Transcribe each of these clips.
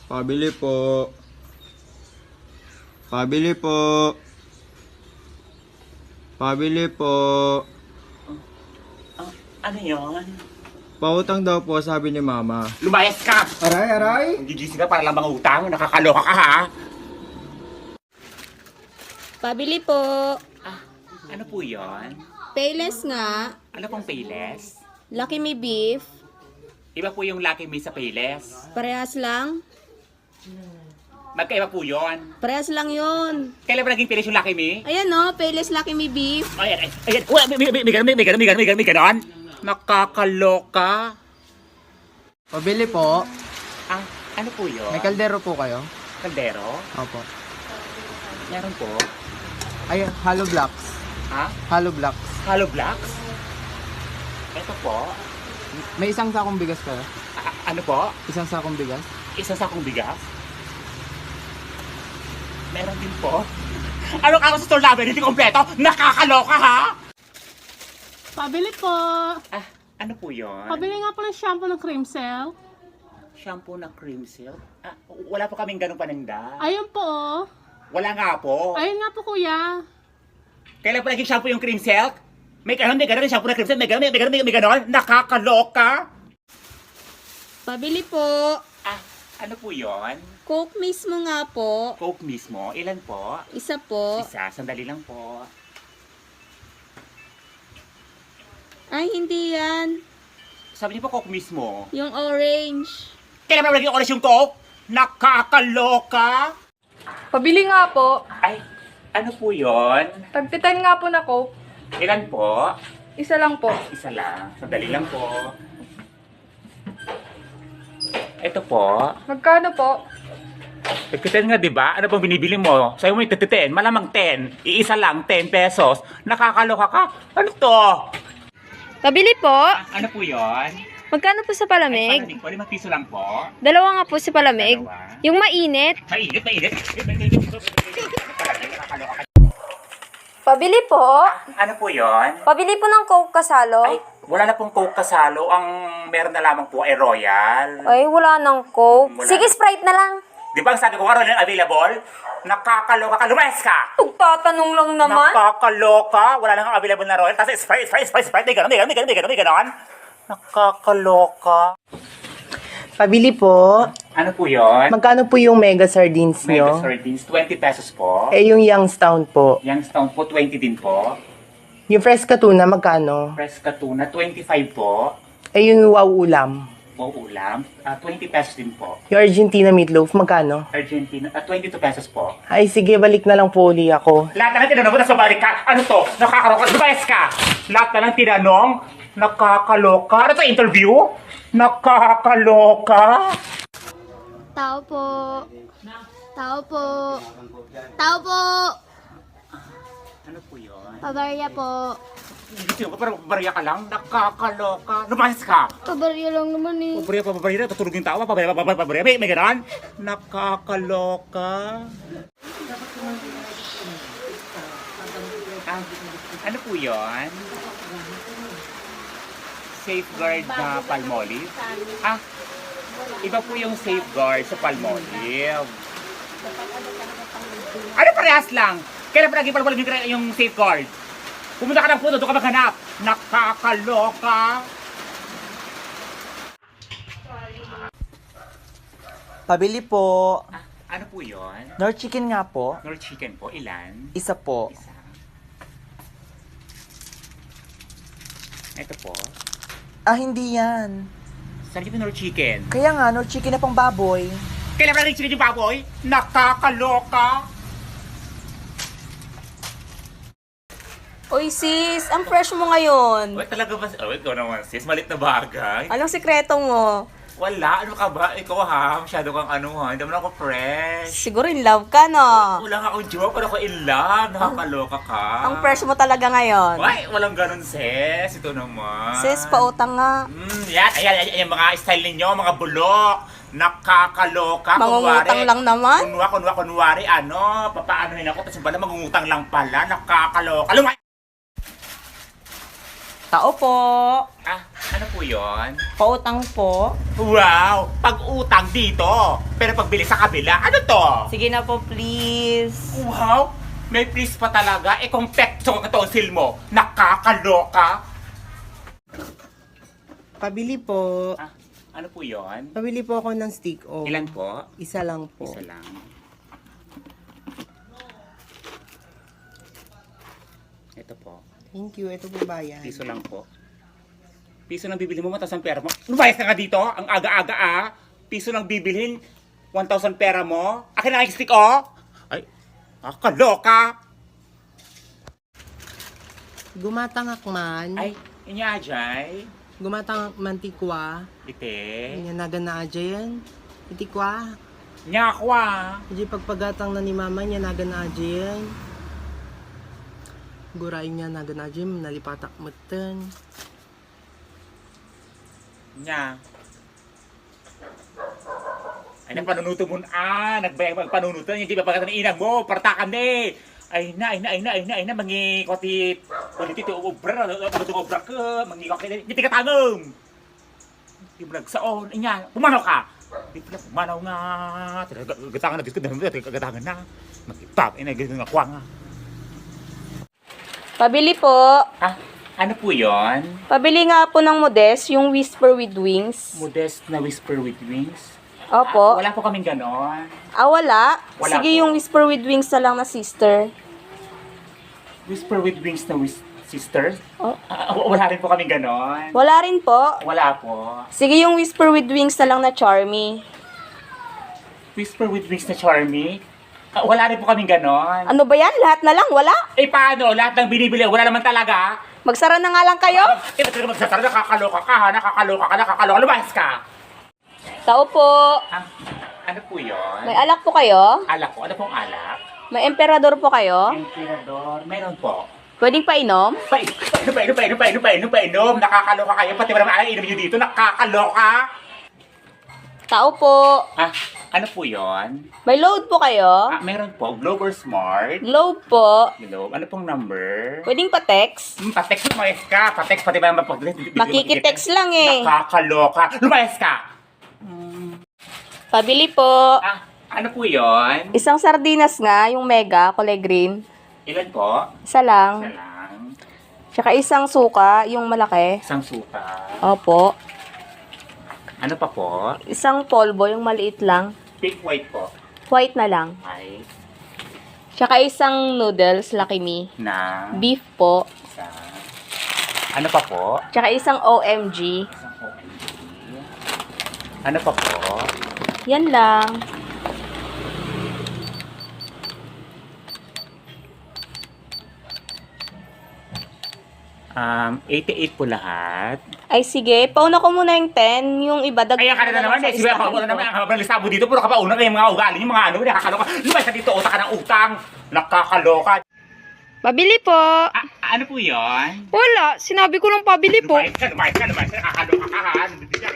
Pabili po. Pabili po. Pabili po. Ano yon? Pautang daw po, sabi ni mama. Lumayas ka! Aray, aray! Gigising ka para lang mangutang. Nakakaloka ka ha? Pabili po. Ano po yon? Payless nga. Ano pong Payless? Lucky Me Beef. Iba po yung Lucky Me sa Payless. Parehas lang. Magkaiba po yon. Parehas lang yun. Kailan ba naging Payless yung Lucky Me? Ayan no, Payless Lucky Me Beef. Ayan, ayan. Wala, may ganon. Nakakaloka. Pabili po. Ano po yun? May kaldero po kayo? Kaldero? Opo. Meron po. Ay, hollow blocks. Ha? Hollow blocks. Hollow blocks? Ito po. May isang sakong bigas kayo? Ano po? Isang sakong bigas? Isa sa akong bigas? Meron din po. Ano ka sa store namin? Hindi kompleto? Nakakaloka ha? Pabili po. Ano po yun? Pabili nga po ng shampoo ng cream cell. Shampoo na cream silk? Wala po kaming ganun paninda. Ayun po. Oh. Wala nga po. Ayun nga po kuya. Kailan po naging shampoo yung cream silk? May ganun, shampoo na cream silk. May ganun. Nakakaloka. Pabili po. Ano po yun? Coke mismo nga po. Coke mismo. Ilan po? Isa po. Isa. Sandali lang po. Ay, hindi yan. Sabi niyo po Coke mismo. Yung orange. Kailan ba naging oras yung Coke? Nakakaloka. Pabili nga po. Ay, ano po yun? Tagpitan nga po na Coke. Ilan po? Isa lang po. Isa lang. Sandali lang po. Ito po. Magkano po? Nagkiten nga, di ba? Ano bang binibili mo? Sa'yo mo itititen. Malamang 10. Iisa lang, 10 pesos. Nakakaloka ka? Ano to? Pabili po. Ano po yun? Magkano po sa palamig? Palamig po, 5 piso lang po. Dalawa nga po sa palamig. Dalawa. Yung mainit. Mainit. Pabili po. Ano po yun? Pabili po ng Coke kasalo. Ay, wala na pong Coke kasalo. Ang meron na lamang po ay Royal. Ay, wala ng Coke. Wala. Sige, Sprite na lang. Di ba ang sabi ko, Royal available? Nakakaloka ka. Lumayas ka! Tugtatanong lang naman. Nakakaloka. Wala nang available na Royal. Kasi Sprite. May ganon. Nakakaloka. Pabili po. Ano po yun? Magkano po yung mega sardines Mega nyo? sardines, 20 pesos po. Eh, yung Youngstown po. Youngstown po, 20 din po. Yung fresca tuna, magkano? Fresca tuna, 25 po. Eh, yung wow ulam. O ulam, 20 pesos din po. Yung Argentina meatloaf, magkano? Argentina, 22 pesos po. Ay, sige, balik na lang po uli ako. Lahat na lang tinanong mo, nasa balik ka. Ano to? Nakakaloka. Lumayas ka. Lahat na lang tinanong, nakakaloka. Ano to, interview? Nakakaloka. Tao po. Tao po. Tao po. Ano po yun? Pabarya po. Gusto ko, parang pabarya ka lang. Nakakaloka. Lumayas ka. Pabarya lang naman eh. Pabarya. Tutulog yung tawa. Pabarya. May ganon. Nakakaloka. Ano po yun? Safeguard na Palmolive? Iba po yung safeguard sa Palmolive. Ano parehas lang? Kailan pa naging Palmolive yung safeguard? Pumunta ka ng puno, doon ka maghanap. Nakakaloka. Pabili po. Ano po yun? Nor chicken nga po. Nor chicken po, ilan? Isa po. Isa. Ito po. Hindi yan. Saan yung nor chicken? Kaya nga, nor chicken na pang baboy. Kailan ba nag-chicken yung baboy? Nakakaloka. Uy sis, ang fresh mo ngayon. Wait, talaga ba? Oh, ikaw naman sis, malit na bagay. Anong sikreto mo? Wala, ano ka ba? Ikaw ha, masyado kang ano ha, hindi naman ako fresh. Siguro in love ka, no? Wala nga akong joke, pero ako in love, nakakaloka ka. Ang fresh mo talaga ngayon. Ay, walang ganun sis, ito naman. Sis, pautang nga. Yan, yung mga style ninyo, mga bulok. Nakakaloka. Mangungutang lang naman. Kunwari, ano, papaanohin ako, tapos pala mangungutang lang pala, nakakaloka. Lumay! Tao po. Ano Ano po yon? Pautang po. Wow! Pag-utang dito, pero pagbili sa kabila, ano to? Sige na po, please. Wow! May please pa talaga. Eh kung pekso ang tonsil mo, nakakaloka. Pabili po. Ah, ano po yon? Pabili po ako ng stick o. Ilan po? Isa lang po. Isa lang. Ito po. Thank you. Ito po bayan. Piso lang po. Piso lang bibili mo, mataas ang pera mo. Lumayas ka nga dito, ang aga-aga ah. Piso lang bibilhin, 1,000 pera mo. Akin na ang stick oh. Ay, kaloka. Gumatangak man. Ay, inya ajay. Gumatangak man tikwa. Ite. Yan nagan na aja yan. Itikwa. Nyakwa. Hindi pagpagatang na ni mama niya nagan na aja yan. Gurain niya nagan na aja yan. Nalipatak matan. Nya. Ay, nagpanunuto mo nagbayang magpanunuto. Hindi ba pagkatan ng inang mo? Partakan eh. Ay na, mangi kotit ito, obra, obra ka, mangi kotit, hindi ka tangom. Hindi mo nagsaon, inya, pumanaw ka. Hindi pala pumanaw nga, gatangan na, gatangan na. Magkitap, ganyan nga kwa nga. Pabili po. Ah, ano po yon? Pabili nga po ng Modest, yung Whisper with Wings. Modest na Whisper with Wings? Opo. Wala po kaming ganon. Wala. Wala Sige, po. yung Whisper with Wings na lang na sister. Whisper with Wings na sister? Oh. Wala rin po kaming ganon. Wala rin po. Wala po. Sige, yung Whisper with Wings na lang na Charmy. Whisper with Wings na Charmy? Wala rin po kaming ganon. Ano ba yan? Lahat na lang? Wala? Eh paano? Lahat ng binibili, wala naman talaga. Magsara na nga lang kayo? Eh, ba't ka magsasara? Nakakaloka ka ha? Nakakaloka. Lumayas ka! Tao po. Ah, ano po yun? May alak po kayo? Alak po. Ano pong alak? May emperador po kayo? Emperador. Meron po. Pwedeng painom? Painom. Nakakaloka kayo. Pati ba naman ang inom nyo dito? Nakakaloka. Tao po. Ah, ano po yun? May load po kayo? Ah, meron po. Globe or Smart. Globe po. Globe. Ano pong number? Pwedeng pa-text? Pa-text lumayas ka. Pa-text pati ba naman po? Makikitext lang eh. Nakakaloka. Lumayas ka. Pabili po. Ah, ano po yun? Isang sardinas nga, yung mega, kulay green. Ilan po? Isa Isa lang. lang. Tsaka isang suka, yung malaki. Isang suka. Opo. Ano pa po? Isang polvo, yung maliit lang. Pink white po. White na lang. Ay, Tsaka isang noodles, Lucky Me. na Beef po. isa. Ano pa po? Tsaka isang OMG. Isang OMG. Ano pa po? Yan lang. Um, 88 po lahat. Ay sige, pauna ko muna yung 10. Yung iba, Kaya ka na naman eh. Sige, ako na naman. Ang habang listabo dito. Puro ka pa una yung mga ugali. Yung mga ano. Nakakaloka. Lumayas ka dito. Utak ka ng utang. Nakakaloka. Pabili po. Ah, ano po yun? Wala, sinabi ko lang pabili po. Lumayas ka. Nakakaloka ka ha.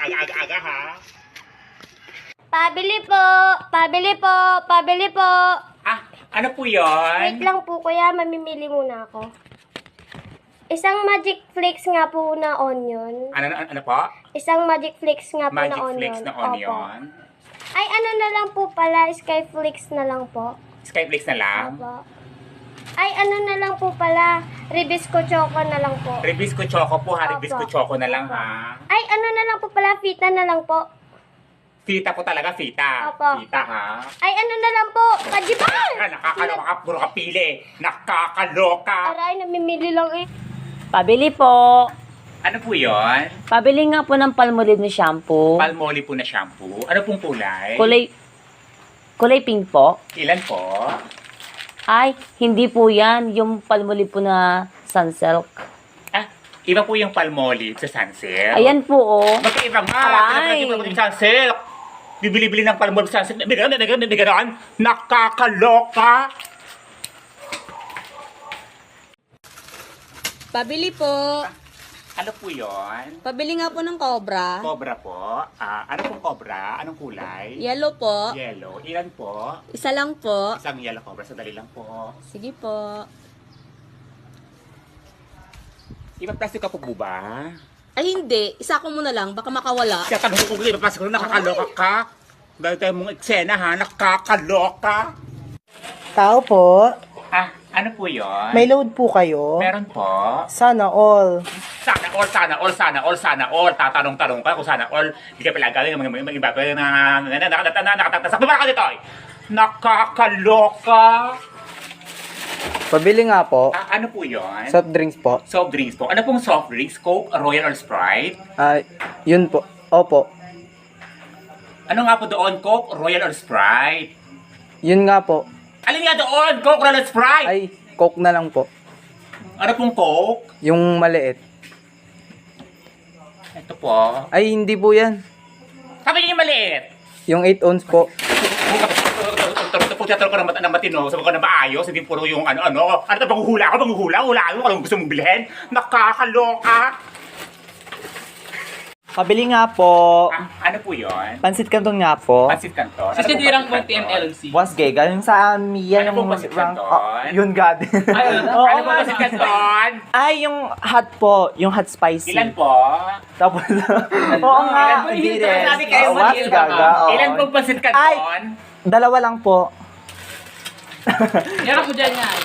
Aga-aga ha. Pabili po! Pabili po! Pabili po! Ah, ano po yun? Wait lang po kuya, mamimili muna ako. Isang Magic Flakes nga po na onion. Ano po? Isang Magic Flakes nga po Magic na onion. Flakes na onion. Opo. Ay, ano na lang po pala, Sky Flakes na lang po. Skyflakes na lang. Opo. Ay, ano na lang po pala, Ribisco Choco na lang po. Ribisco Choco po ha. Opo. Ribisco Choco na lang Opo. ha. Ay, ano na lang po pala, Fita na lang po. Fita po talaga, Fita. Opo. Fita ha. Ay, ano na lang po, Kajiban! Nakakaloka ka. Puro ka pili. Nakakaloka. Aray, namimili lang eh. Pabili po. Ano po yun? Pabili nga po ng Palmolive na shampoo. Palmolive po na shampoo. Ano pong kulay? Kulay pink po. Ilan po? Ay, hindi po yan. Yung Palmolive po na Sunsilk. Ah, iba po yung Palmolive sa Sunsilk. Ayan po, oh. Magkaiba nga. Aray. Iba po yung Sunsilk. Bibili-bili ng Palmolive sa Sunsilk. May gano'n. Nakakaloka. Pabili po. Ano po yun? Pabili nga po ng cobra. Cobra po. Ah, ano pong cobra? Anong kulay? Yellow po. Yellow. Ilan po? Isa lang po. Isang yellow cobra. Sandali lang po. Sige po. Ibang plastic ka po ba? Ay hindi, isa ko muna lang, baka makawala. Kaya tanong ko kung ipapasok ko, nakakaloka ka. Dahil tayo mong eksena ha, nakakaloka. Tao po. Ah, ano po yun? May load po kayo? Meron po. Sana all. Sana all. Tatanong-tanong ka kung sana all. Hindi ka pala gawin ng mga iba na nakatatas. Bumara ka dito! Nakakaloka! Pabili nga po. Ah, ano po yun? Soft drinks po. Soft drinks po. Ano pong soft drinks? Coke, Royal or Sprite? Yun po. Opo. Ano nga po doon? Coke, Royal or Sprite? Yun nga po. Alin nga doon? Coke, Royal or Sprite? Ay, Coke na lang po. Ano pong Coke? Yung maliit. Ito po. Ay, hindi po yan. Sabi niyo yung maliit. Yung 8 ounce po. Pagkataro ko ng matino, sabi ko na maayos, hindi puro yung ano. Ano ito, panghuhula ako, hulaan mo, kung gusto mong bilhin. Nakakaloka. Pabili nga po. Ah, ano po yun? Pansit Canton nga po. Pansit Canton. Ano pong Pansit Canton? Once gay, galing sa Mia Ano pong Pansit Canton? yun God. Oo Ano pong nga. Pansit Canton? Ay, yung hot po. Yung hot spicy. Ilan po? Tapos, oo nga. Ilan po? Hindi rin. Sabi kayo, Oh, what? Gaga. Oo. Ilan pong Pansit Canton? Dalawa lang po. Meron ko dyan yan.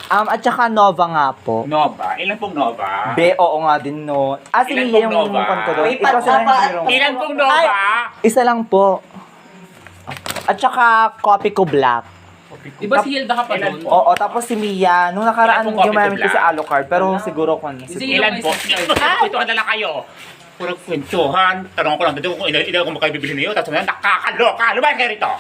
At saka Nova nga po. Nova. Ilan pong Nova? Oo nga din, no. Si Ilan Mia pong yung Nova? kon ko doon. May Ikaw sila yung Ilan pong Nova? Isa lang po. At saka Coffee ko Black. Diba si Hilda ka pa Ilan doon? po? Oo, tapos si Mia, nung nakaraan Ilan pong gumamit Coffee ko ko sa Black? Alucard, pero siguro ko niya. Ilan po? Ito ka lang kayo. Puro kwentuhan. Tanong ko lang dito kung ilan kung magkabibili niyo. Tapos nakakaloka. Lumayan kayo rito.